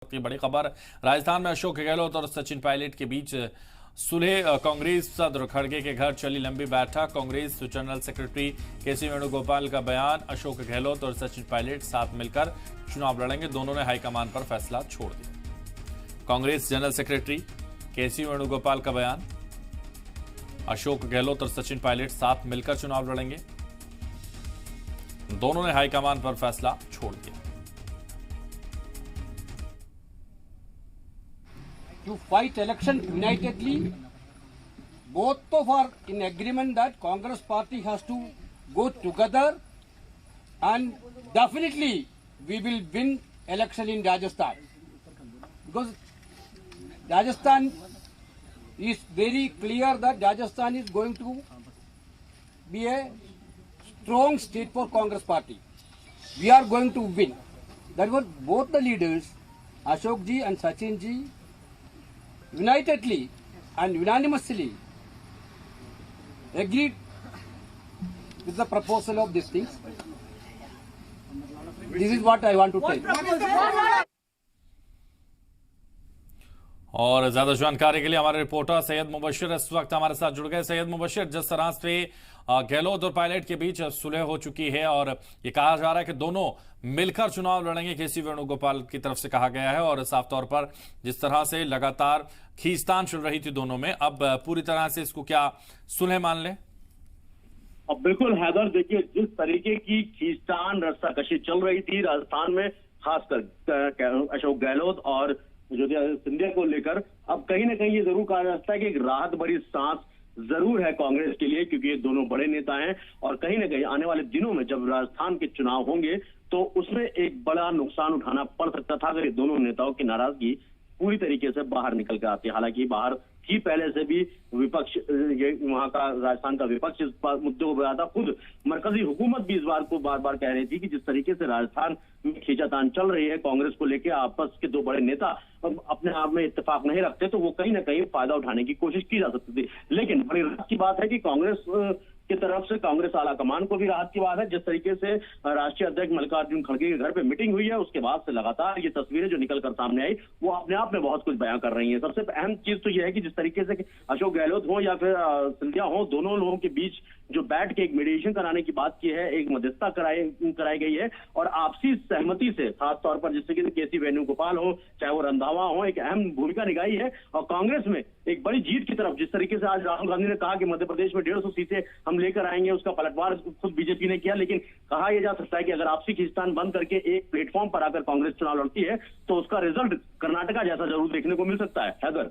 की बड़ी खबर। राजस्थान में अशोक गहलोत और सचिन पायलट के बीच सुलह। कांग्रेस सदर खड़गे के घर चली लंबी बैठक। कांग्रेस जनरल सेक्रेटरी केसी वेणुगोपाल का बयान, अशोक गहलोत और सचिन पायलट साथ मिलकर चुनाव लड़ेंगे। दोनों ने हाईकमान पर फैसला छोड़ दिया। कांग्रेस जनरल सेक्रेटरी केसी वेणुगोपाल का बयान, अशोक गहलोत और सचिन पायलट साथ मिलकर चुनाव लड़ेंगे। दोनों ने हाईकमान पर फैसला छोड़ दिया। To fight election unitedly, both of are in agreement that Congress party has to go together, and definitely we will win election in Rajasthan, because Rajasthan is very clear that Rajasthan is going to be a strong state for Congress party. We are going to win. That was both the leaders, Ashok ji and Sachin ji, unitedly and unanimously agreed with the proposal of these things. This is what I want to tell. और ज्यादा जानकारी के लिए हमारे reporter Syed Mubashir इस वक्त हमारे साथ जुड़ गए। सैयद मुबशिर, जिस तरह से गहलोत और पायलट के बीच सुलह हो चुकी है और ये कहा जा रहा है कि दोनों मिलकर चुनाव लड़ेंगे, केसी वेणुगोपाल की तरफ से कहा गया है, और साफ तौर पर जिस तरह से लगातार खींचतान चल रही थी दोनों में, अब पूरी तरह से इसको क्या सुलह मान ले? अब बिल्कुल हैदर, देखिए जिस तरीके की खींचतान रस्साकशी चल रही थी राजस्थान में, खासकर अशोक गहलोत और ज्योतिरादित्य सिंधिया को लेकर, अब कहीं ना कहीं ये जरूर कहा जा सकता है कि एक राहत भरी सांस जरूर है कांग्रेस के लिए, क्योंकि ये दोनों बड़े नेता हैं और कहीं ना कहीं आने वाले दिनों में जब राजस्थान के चुनाव होंगे तो उसमें एक बड़ा नुकसान उठाना पड़ सकता था अगर ये दोनों नेताओं की नाराजगी पूरी तरीके से बाहर निकल कर आती है। हालांकि बाहर थी पहले से भी विपक्ष, ये वहां का राजस्थान का विपक्ष इस मुद्दे को बताया था। खुद मरकजी हुकूमत भी इस बार को बार बार कह रही थी कि जिस तरीके से राजस्थान में खींचातान चल रही है कांग्रेस को लेकर, आपस के दो बड़े नेता अपने आप में इत्तेफाक नहीं रखते तो वो कहीं ना कहीं फायदा उठाने की कोशिश की जा सकती थी। लेकिन बड़ी राहत की बात है कि कांग्रेस की तरफ से, कांग्रेस आला कमान को भी राहत की बात है। जिस तरीके से राष्ट्रीय अध्यक्ष मल्लिकार्जुन खड़गे के घर पे मीटिंग हुई है, उसके बाद से लगातार ये तस्वीरें जो निकलकर सामने आई वो अपने आप में बहुत कुछ बयां कर रही हैं। सबसे अहम चीज तो ये है कि जिस तरीके से अशोक गहलोत हो या फिर सिंधिया हो, दोनों लोगों के बीच जो बैठ के एक मीडिएशन कराने की बात की है, एक मध्यस्थता कराई गई है और आपसी सहमति से, खासतौर पर जिस तरीके से केसी वेणुगोपाल हो चाहे वो रंधावा हो, एक अहम भूमिका निभाई है। और कांग्रेस में एक बड़ी जीत की तरफ, जिस तरीके से आज राहुल गांधी ने कहा कि मध्य प्रदेश में 150 सीटें हम लेकर आएंगे, उसका पलटवार खुद बीजेपी ने किया। लेकिन कहा यह जा सकता है कि अगर आपसी खींचतान बंद करके एक प्लेटफॉर्म पर आकर कांग्रेस चुनाव लड़ती है तो उसका रिजल्ट कर्नाटका जैसा जरूर देखने को मिल सकता है। हैदर।